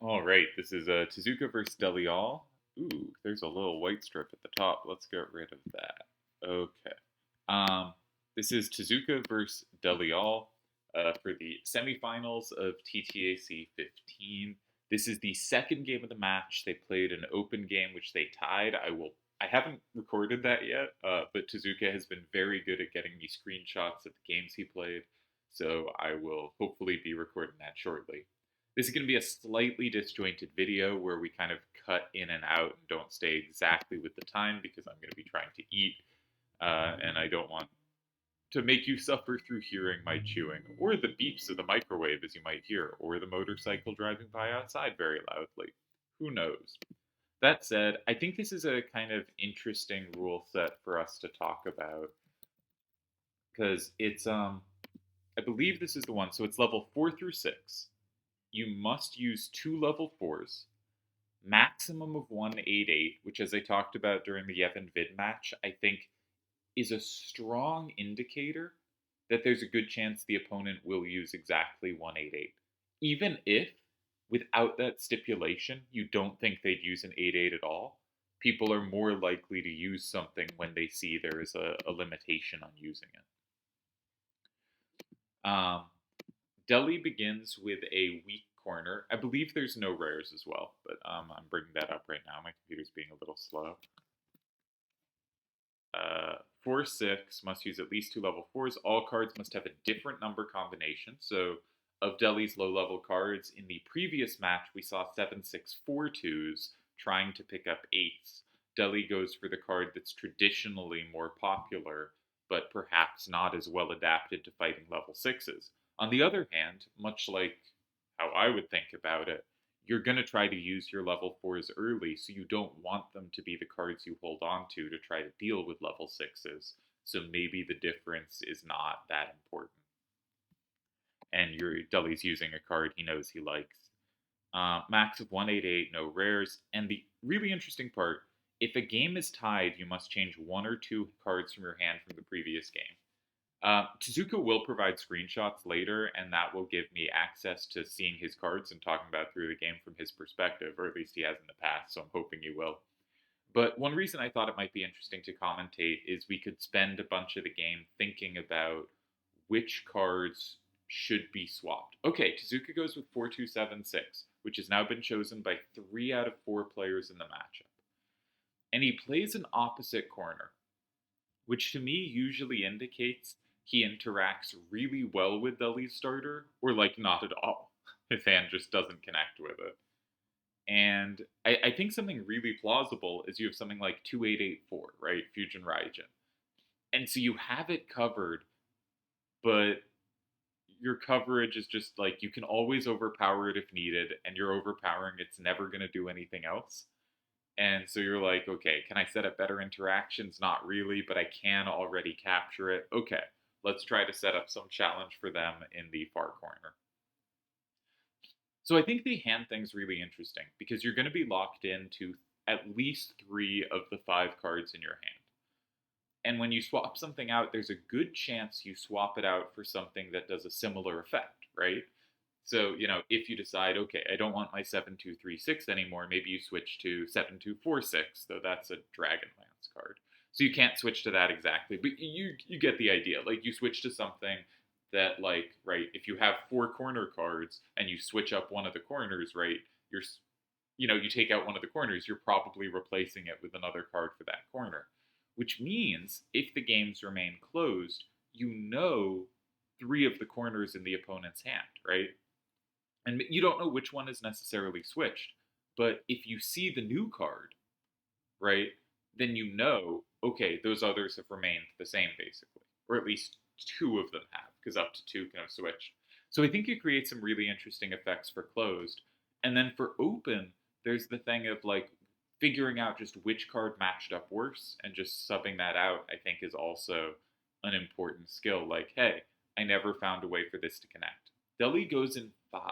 All right, this is Tezuka versus Delial. Ooh, there's a little white strip at the top. Let's get rid of that. Okay. Um, this is Tezuka versus Delial for the semifinals of TTAC15. This is the second game of the match. They played an open game, which they tied. I haven't recorded that yet, but Tezuka has been very good at getting me screenshots of the games he played, so I will hopefully be recording that shortly. This is going to be a slightly disjointed video where we kind of cut in and out and don't stay exactly with the time because I'm going to be trying to eat, and I don't want to make you suffer through hearing my chewing, or the beeps of the microwave as you might hear, or the motorcycle driving by outside very loudly. Who knows? That said, I think this is a kind of interesting rule set for us to talk about because I believe this is the one. So it's level 4 through 6. You must use two level 4s, maximum of 188, which, as I talked about during the Yevon Vid match, I think is a strong indicator that there's a good chance the opponent will use exactly 188. Even if, without that stipulation, you don't think they'd use an 88 at all, people are more likely to use something when they see there is a limitation on using it. Delhi begins with a weak corner. I believe there's no rares as well, but I'm bringing that up right now. My computer's being a little slow. 4-6 must use at least two level 4s. All cards must have a different number combination. So, of Delhi's low level cards, in the previous match, we saw 7-6-4-2s trying to pick up 8s. Delhi goes for the card that's traditionally more popular, but perhaps not as well adapted to fighting level 6s. On the other hand, much like how I would think about it, you're going to try to use your level 4s early, so you don't want them to be the cards you hold on to try to deal with level 6s. So maybe the difference is not that important. And your Dully's using a card he knows he likes. Max of 188, no rares. And the really interesting part, if a game is tied, you must change one or two cards from your hand from the previous game. Tezuka will provide screenshots later, and that will give me access to seeing his cards and talking about through the game from his perspective, or at least he has in the past, so I'm hoping he will. But one reason I thought it might be interesting to commentate is we could spend a bunch of the game thinking about which cards should be swapped. Okay, Tezuka goes with 4-2-7-6, which has now been chosen by 3 out of 4 players in the matchup. And he plays an opposite corner, which to me usually indicates he interacts really well with the lead starter, or like not at all. His hand just doesn't connect with it. And I think something really plausible is you have something like 2884, right? Fusion Raijin. And so you have it covered, but your coverage is just like you can always overpower it if needed, and you're overpowering it's never going to do anything else. And so you're like, okay, can I set up better interactions? Not really, but I can already capture it. Okay, let's try to set up some challenge for them in the far corner. So I think they hand things really interesting because you're going to be locked into at least 3 of the 5 cards in your hand. And when you swap something out, there's a good chance you swap it out for something that does a similar effect, right? So, if you decide, okay, I don't want my 7-2-3-6 anymore, maybe you switch to 7-2-4-6, though that's a Dragonlance card. So you can't switch to that exactly, but you get the idea. Like you switch to something that, like, right, if you have 4 corner cards and you switch up one of the corners, right, you take out one of the corners, you're probably replacing it with another card for that corner. Which means if the games remain closed, you know 3 of the corners in the opponent's hand, right? And you don't know which one is necessarily switched. But if you see the new card, right, then you know, okay, those others have remained the same basically. Or at least 2 of them have, because up to 2 can have switched. So I think it creates some really interesting effects for closed. And then for open, there's the thing of like figuring out just which card matched up worse and just subbing that out, I think is also an important skill. Like, hey, I never found a way for this to connect. Delhi goes in 5.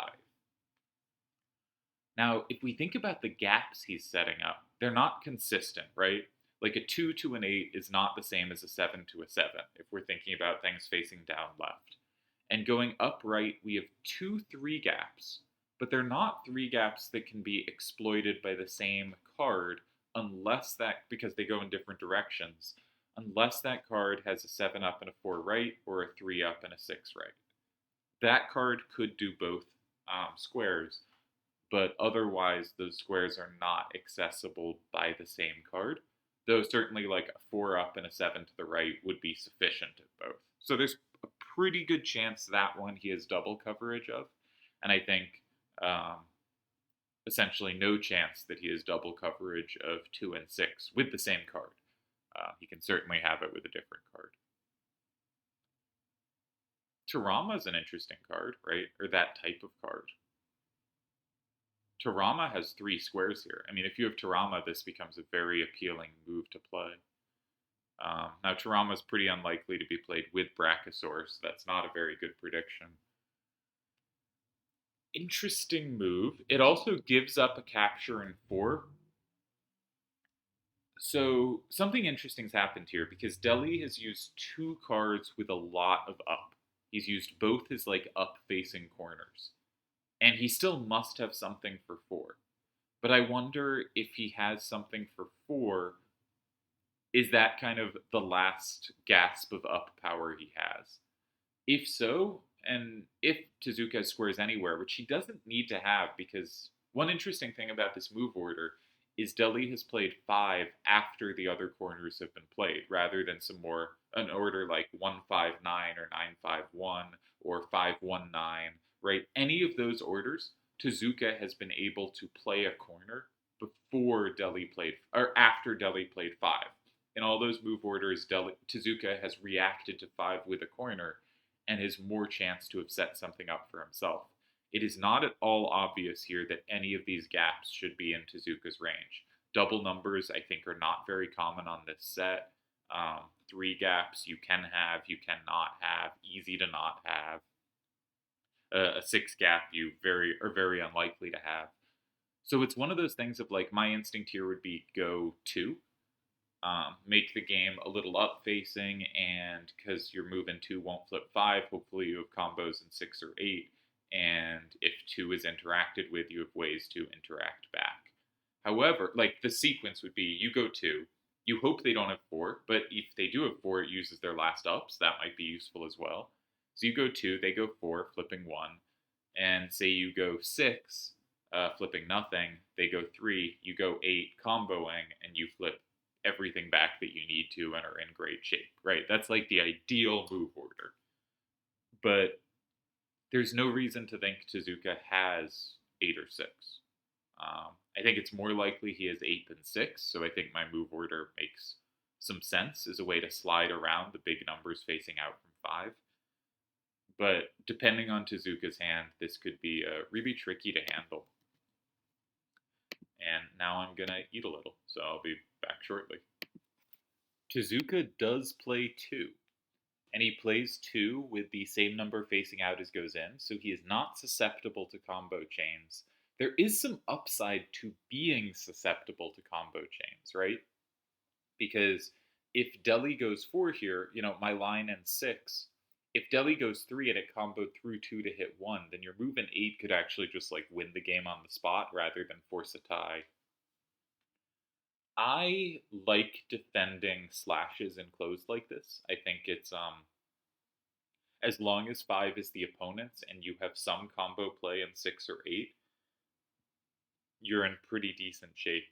Now, if we think about the gaps he's setting up, they're not consistent, right? Like a 2 to an 8 is not the same as a 7 to a 7 if we're thinking about things facing down left. And going upright, we have 2 3 gaps, but they're not three gaps that can be exploited by the same card unless that, because they go in different directions, unless that card has a 7 up and a 4 right, or a 3 up and a 6 right. That card could do both squares, but otherwise those squares are not accessible by the same card. Though certainly like a 4 up and a 7 to the right would be sufficient at both. So there's a pretty good chance that one he has double coverage of. And I think um, essentially no chance that he has double coverage of 2 and 6 with the same card. He can certainly have it with a different card. Tarama is an interesting card, right? Or that type of card. Tarama has 3 squares here. I mean, if you have Tarama, this becomes a very appealing move to play. Now, Tarama is pretty unlikely to be played with Brachiosaur, so that's not a very good prediction. Interesting move. It also gives up a capture in 4. So something interesting's happened here because Deli has used 2 cards with a lot of up. He's used both his like up-facing corners. And he still must have something for 4. But I wonder if he has something for 4. Is that kind of the last gasp of up power he has? If so, and if Tezuka squares anywhere, which he doesn't need to have, because one interesting thing about this move order is Deli has played 5 after the other corners have been played, rather than an order like 159 or 951 or 519, right? Any of those orders, Tezuka has been able to play a corner before Deli played, or after Deli played 5. In all those move orders, Tezuka has reacted to 5 with a corner and has more chance to have set something up for himself. It is not at all obvious here that any of these gaps should be in Tezuka's range. Double numbers, I think, are not very common on this set. 3 gaps you can have, you cannot have, easy to not have. A 6 gap you are very unlikely to have. So it's one of those things of like, my instinct here would be go 2. Make the game a little up facing, and because your move in 2 won't flip 5, hopefully you have combos in 6 or 8, and if 2 is interacted with, you have ways to interact back. However, like the sequence would be, you go 2, you hope they don't have 4, but if they do have 4, it uses their last ups, that might be useful as well. So you go 2, they go 4, flipping 1, and say you go 6, flipping nothing, they go 3, you go 8, comboing, and you flip everything back that you need to and are in great shape, right? That's like the ideal move order. But there's no reason to think Tezuka has 8 or 6. I think it's more likely he has 8 than 6, so I think my move order makes some sense as a way to slide around the big numbers facing out from 5. But depending on Tezuka's hand, this could be really tricky to handle. And now I'm going to eat a little, so I'll be back shortly. Tezuka does play 2, and he plays 2 with the same number facing out as goes in, so he is not susceptible to combo chains. There is some upside to being susceptible to combo chains, right? Because if Deli goes 4 here, my line in 6, if Deli goes 3 and it comboed through 2 to hit 1, then your move in 8 could actually just like win the game on the spot rather than force a tie. I like defending slashes in closed like this. I think it's as long as 5 is the opponent's and you have some combo play in 6 or 8, you're in pretty decent shape.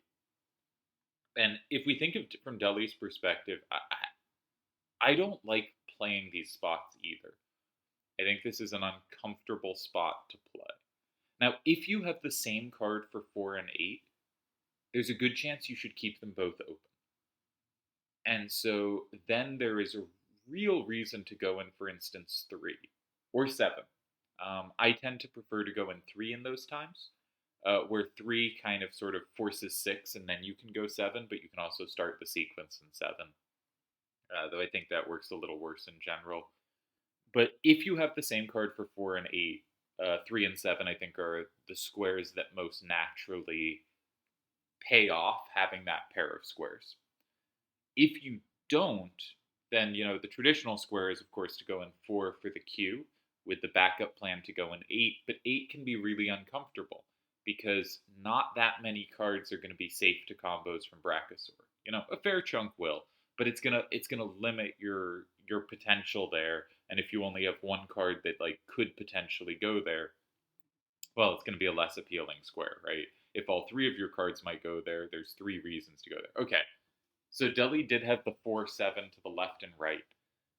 And if we think of from Deli's perspective, I don't like playing these spots either. I think this is an uncomfortable spot to play. Now, if you have the same card for 4 and 8, there's a good chance you should keep them both open. And so then there is a real reason to go in, for instance, 3 or 7. I tend to prefer to go in 3 in those times, where 3 kind of sort of forces 6 and then you can go 7, but you can also start the sequence in 7. Though I think that works a little worse in general. But if you have the same card for 4 and 8, 3 and 7 I think are the squares that most naturally pay off having that pair of squares. If you don't, then the traditional square is of course to go in 4 for the Q, with the backup plan to go in 8, but 8 can be really uncomfortable because not that many cards are going to be safe to combos from Brachiosaur. A fair chunk will, but it's gonna limit your potential there. And if you only have one card that like could potentially go there, well, it's going to be a less appealing square, right? If all three of your cards might go there, there's three reasons to go there. Okay, so Deli did have the 4/7 to the left and right.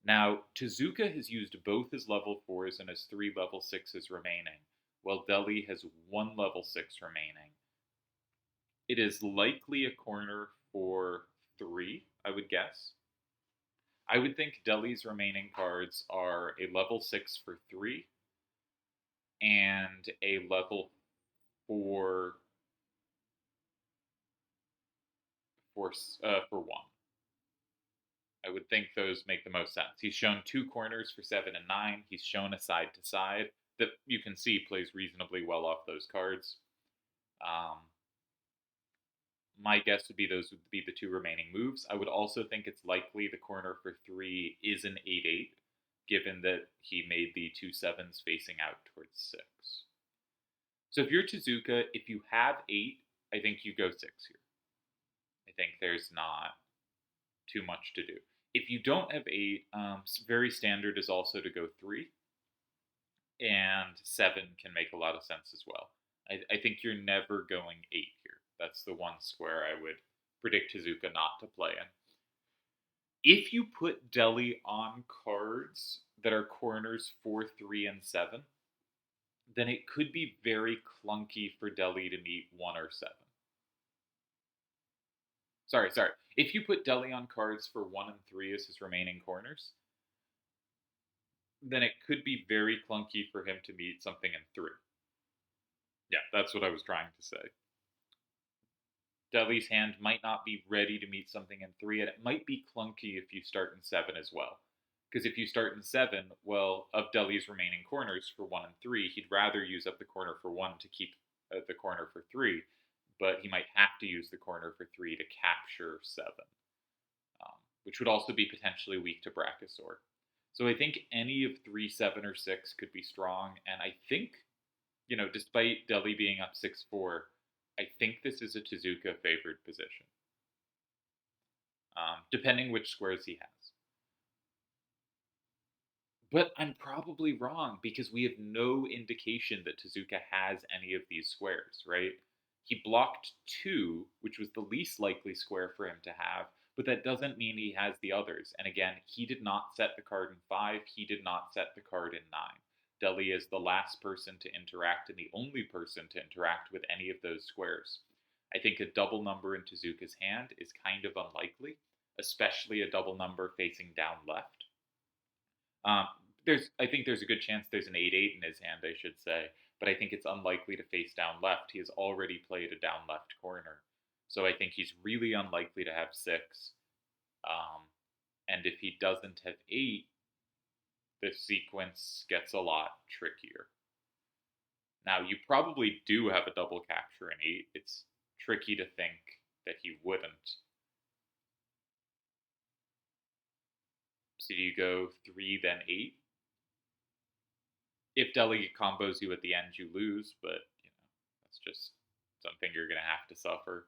Now, Tezuka has used both his level 4s and his 3 level 6s remaining, while Deli has 1 level 6 remaining. It is likely a corner for 3, I would guess. I would think Deli's remaining cards are a level 6 for 3 and a level 4 for 1. I would think those make the most sense. He's shown 2 corners for 7 and 9. He's shown a side to side that you can see plays reasonably well off those cards. My guess would be those would be the 2 remaining moves. I would also think it's likely the corner for 3 is an 8/8, given that he made the 2 7s facing out towards 6. So if you're Tezuka, if you have 8, I think you go 6 here. I think there's not too much to do. If you don't have 8, very standard is also to go 3, and 7 can make a lot of sense as well. I think you're never going 8 here. That's the one square I would predict Tezuka not to play in. If you put Deli on cards that are corners 4, 3, and 7, then it could be very clunky for Deli to meet 1 or 7. Sorry. If you put Deli on cards for 1 and 3 as his remaining corners, then it could be very clunky for him to meet something in 3. Yeah, that's what I was trying to say. Deli's hand might not be ready to meet something in 3, and it might be clunky if you start in 7 as well. Because if you start in 7, well, of Deli's remaining corners for 1 and 3, he'd rather use up the corner for 1 to keep the corner for 3, but he might have to use the corner for 3 to capture 7, which would also be potentially weak to Brachiosaur. So I think any of 3, 7, or 6 could be strong, and I think, despite Deli being up 6-4, I think this is a Tezuka favored position, depending which squares he has. But I'm probably wrong because we have no indication that Tezuka has any of these squares, right? He blocked 2, which was the least likely square for him to have, but that doesn't mean he has the others. And again, he did not set the card in 5, he did not set the card in 9. Deli is the last person to interact and the only person to interact with any of those squares. I think a double number in Tezuka's hand is kind of unlikely, especially a double number facing down left. I think there's a good chance there's an 8/8 in his hand, I should say, but I think it's unlikely to face down left. He has already played a down left corner, so I think he's really unlikely to have 6. And if he doesn't have 8, the sequence gets a lot trickier. Now, you probably do have a double capture in 8. It's tricky to think that he wouldn't. So do you go 3, then 8? If Deli combos you at the end, you lose, but, that's just something you're going to have to suffer.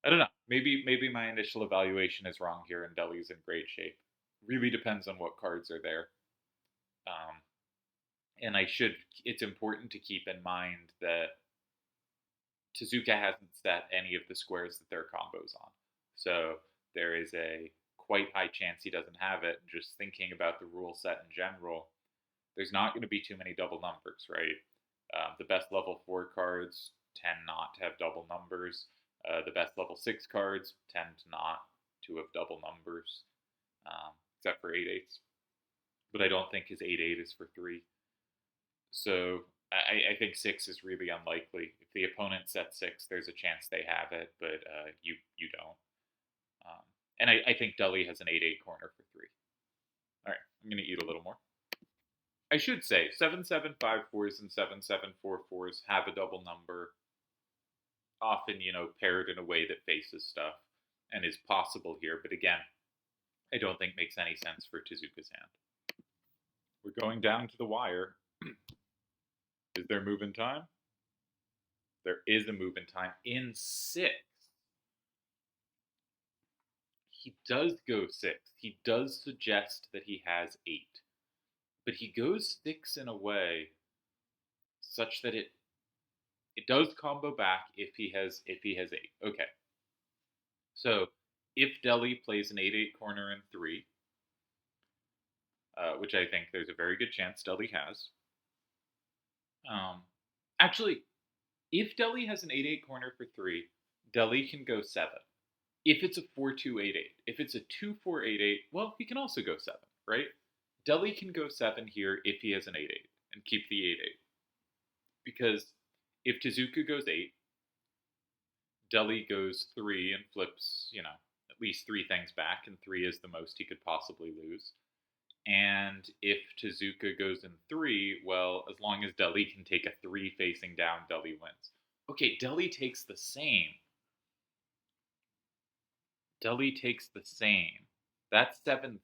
I don't know. Maybe my initial evaluation is wrong here, and Deli's in great shape. Really depends on what cards are there. And it's important to keep in mind that Tezuka hasn't set any of the squares that there are combos on. So there is a quite high chance he doesn't have it. Just thinking about the rule set in general, there's not going to be too many double numbers, right? The best level 4 cards tend not to have double numbers. The best level 6 cards tend not to have double numbers, except for 8/8s. But I don't think his 8/8 is for 3. So I think 6 is really unlikely. If the opponent sets 6, there's a chance they have it, but you don't. And I think Deli has an 8/8 corner for 3. All right, I'm going to eat a little more. I should say 7/7/5/4s and 7/7/4/4s have a double number, often, paired in a way that faces stuff and is possible here. But again, I don't think makes any sense for Tezuka's hand. We're going down to the wire. Is there move in time? There is a move in time in 6. He does go 6. He does suggest that he has 8. But he goes 6 in a way such that it does combo back if he has 8. Okay. So if Deli plays an 8-8 corner in 3, which I think there's a very good chance Deli has. Um, actually, if Deli has an 8-8 corner for 3, Deli can go 7. If it's a 4-2-8-8, if it's a 2-4-8-8, well, he can also go 7, right? Deli can go 7 here if he has an 8-8 and keep the 8-8. Because if Tezuka goes 8, Deli goes 3 and flips, at least 3 things back, and 3 is the most he could possibly lose. And if Tezuka goes in 3, well, as long as Deli can take a 3 facing down, Deli wins. Okay, Deli takes the same. Deli takes the same. That's 7-3.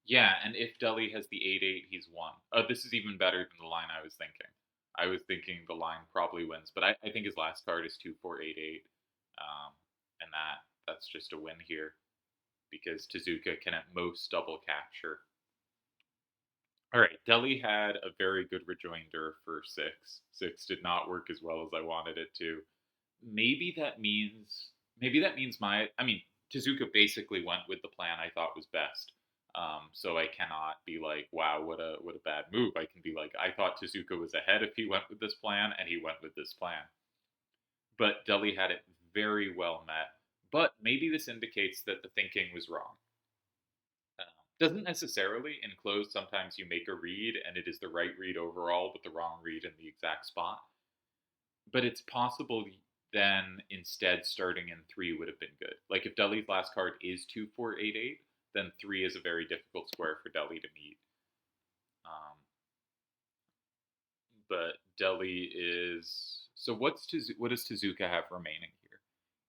Yeah, and if Deli has the 8-8, he's won. This is even better than the line I was thinking. I was thinking the line probably wins, but I think his last card is 2-4-8-8. And that's just a win here because Tezuka can at most double capture. All right, Deli had a very good rejoinder for 6. 6 did not work as well as I wanted it to. Maybe that means Tezuka basically went with the plan I thought was best. So I cannot be like, wow, what a bad move. I can be like, I thought Tezuka was ahead if he went with this plan, and he went with this plan. But Deli had it very well met. But maybe this indicates that the thinking was wrong. Doesn't necessarily. In close, sometimes you make a read and it is the right read overall, but the wrong read in the exact spot. But it's possible then instead starting in 3 would have been good. Like if Deli's last card is 2-4-8-8, then 3 is a very difficult square for Deli to meet. But Deli is what does Tezuka have remaining here?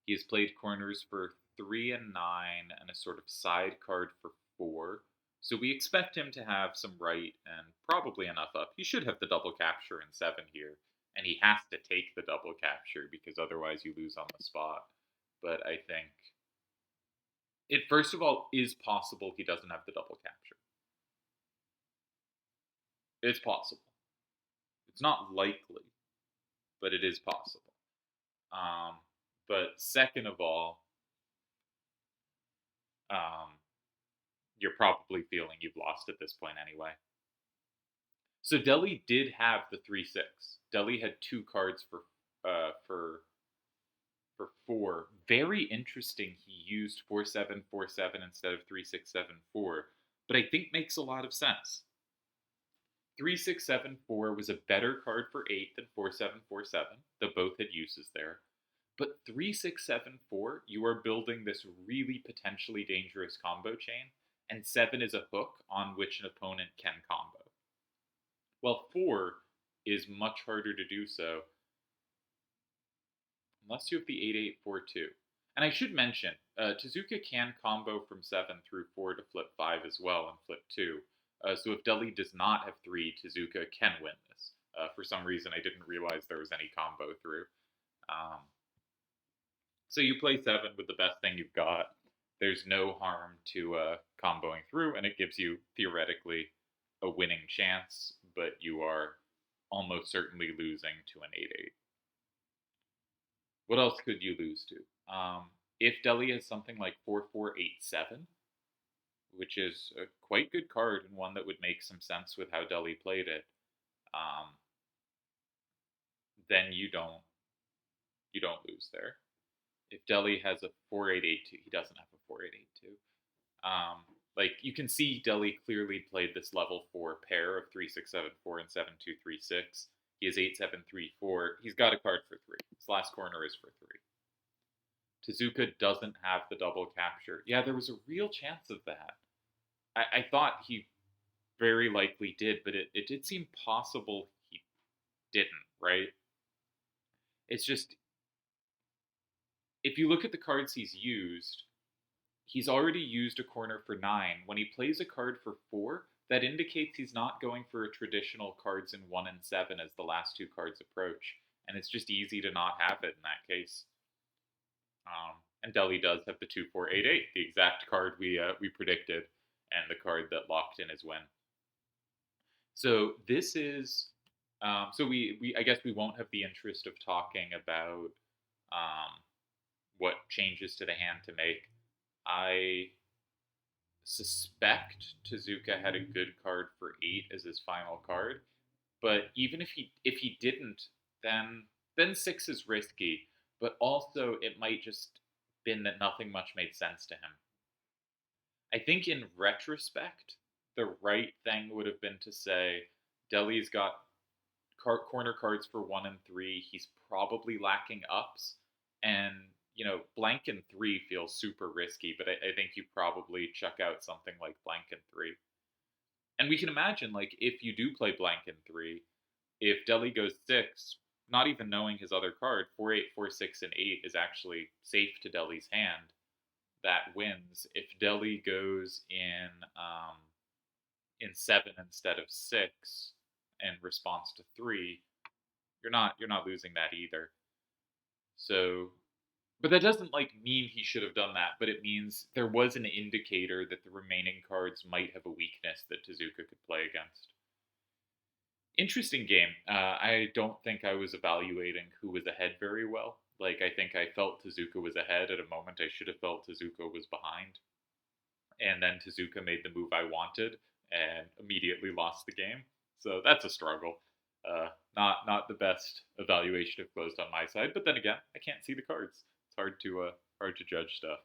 He has played corners for 3 and 9 and a sort of side card for 4. So we expect him to have some right and probably enough up. He should have the double capture in 7 here, and he has to take the double capture because otherwise you lose on the spot. But I think it first of all is possible he doesn't have the double capture. It's possible. It's not likely, but it is possible. But second of all, you're probably feeling you've lost at this point anyway. So Deli did have the 3-6. Deli had 2 cards for 4. Very interesting. He used 4-7-4-7 instead of 3-6-7-4, but I think makes a lot of sense. 3-6-7-4 was a better card for 8 than 4-7-4-7. Though both had uses there. But 3-6-7-4, you are building this really potentially dangerous combo chain, and 7 is a hook on which an opponent can combo. Well, 4 is much harder to do so unless you have the 8-8-4-2. And I should mention, Tezuka can combo from 7 through 4 to flip 5 as well and flip 2. So if Deli does not have 3, Tezuka can win this. For some reason, I didn't realize there was any combo through. So you play 7 with the best thing you've got. There's no harm to comboing through, and it gives you, theoretically, a winning chance, but you are almost certainly losing to an 8-8. What else could you lose to? If Deli has something like 4-4-8-7, which is a quite good card and one that would make some sense with how Deli played it, then you don't lose there. If Deli has a 4-8-8-2, he doesn't have a 4-8-8-2. Like you can see Deli clearly played this level 4 pair of 3-6-7-4 and 7-2-3-6. He has 8-7-3-4. He's got a card for 3. His last corner is for 3. Tezuka doesn't have the double capture. Yeah, there was a real chance of that. I thought he very likely did, but it did seem possible he didn't, right? It's just, if you look at the cards he's already used a corner for 9. When he plays a card for 4, that indicates he's not going for a traditional cards in 1 and 7 as the last two cards approach, and it's just easy to not have it in that case. And Deli does have the 2-4-8-8, the exact card we predicted, and the card that locked in his win. So this is, so we I guess we won't have the interest of talking about what changes to the hand to make. I suspect Tezuka had a good card for 8 as his final card, but even if he didn't, then 6 is risky. But also, it might just been that nothing much made sense to him. I think in retrospect, the right thing would have been to say, Deli's got corner cards for 1 and 3. He's probably lacking ups, and blank in 3 feels super risky. But I think you probably check out something like blank in 3. And we can imagine, like, if you do play blank in 3, if Deli goes 6, not even knowing his other card, 4-8, 4-6, and 8 is actually safe to Deli's hand. That wins. If Deli goes in 7 instead of 6 in response to 3, you're not losing that either. So, but that doesn't mean he should have done that, but it means there was an indicator that the remaining cards might have a weakness that Tezuka could play against. Interesting game. I don't think I was evaluating who was ahead very well. I think I felt Tezuka was ahead at a moment I should have felt Tezuka was behind. And then Tezuka made the move I wanted and immediately lost the game. So that's a struggle. Not the best evaluation of closed on my side, but then again, I can't see the cards. It's hard to judge stuff.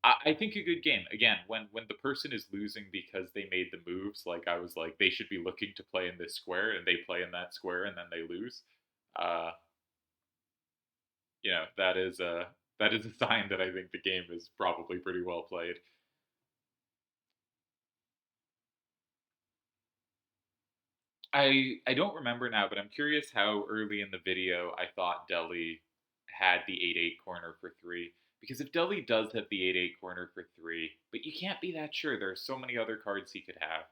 I think a good game. Again, when the person is losing because they made the moves, I was like, they should be looking to play in this square, and they play in that square, and then they lose. That is a sign that I think the game is probably pretty well played. I don't remember now, but I'm curious how early in the video I thought Deli had the 8-8 corner for 3. Because if Deli does have the 8-8 corner for 3, but you can't be that sure. There are so many other cards he could have.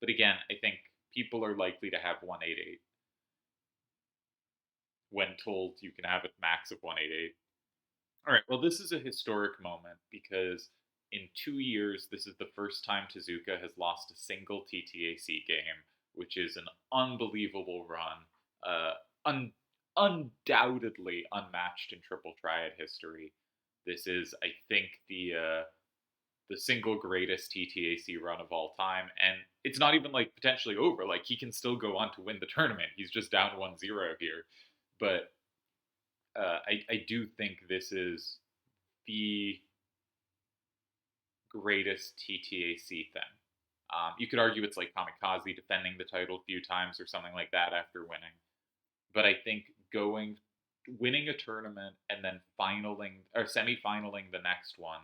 But again, I think people are likely to have 1-8-8 when told you can have a max of 1-8-8. All right, well, this is a historic moment because in 2 years, this is the first time Tezuka has lost a single TTAC game, which is an unbelievable run. Undoubtedly unmatched in Triple Triad history. This is, I think, the single greatest TTAC run of all time, and it's not even potentially over. He can still go on to win the tournament. He's just down 1-0 here, but I do think this is the greatest TTAC thing. You could argue it's like Kamikaze defending the title a few times or something like that after winning. But I think winning a tournament and then semi-finaling the next one,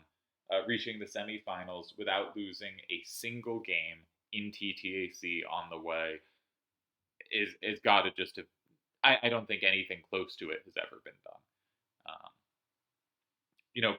reaching the semifinals without losing a single game in TTAC on the way is got to just have. I don't think anything close to it has ever been done.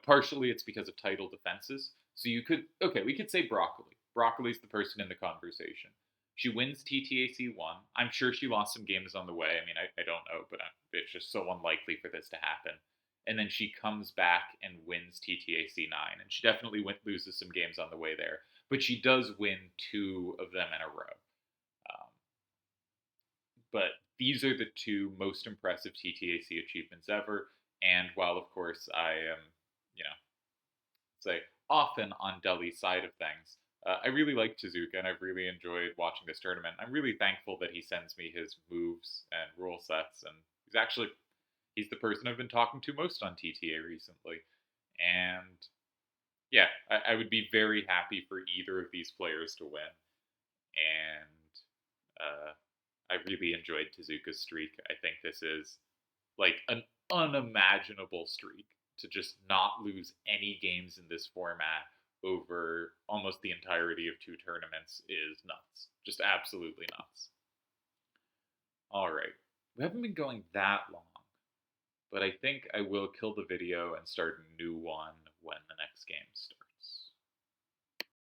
Partially it's because of title defenses. So we could say Broccoli. Broccoli's the person in the conversation. She wins TTAC 1. I'm sure she lost some games on the way. I mean, I don't know, but it's just so unlikely for this to happen. And then she comes back and wins TTAC 9. And she definitely loses some games on the way there. But she does win 2 of them in a row. But these are the 2 most impressive TTAC achievements ever. And while, of course, I am, say, often on Deli's side of things, I really like Tezuka, and I've really enjoyed watching this tournament. I'm really thankful that he sends me his moves and rule sets, and he's the person I've been talking to most on TTA recently. And yeah, I would be very happy for either of these players to win. And I really enjoyed Tezuka's streak. I think this is an unimaginable streak to just not lose any games in this format over almost the entirety of 2 tournaments is nuts. Just absolutely nuts. All right. We haven't been going that long, but I think I will kill the video and start a new one when the next game starts.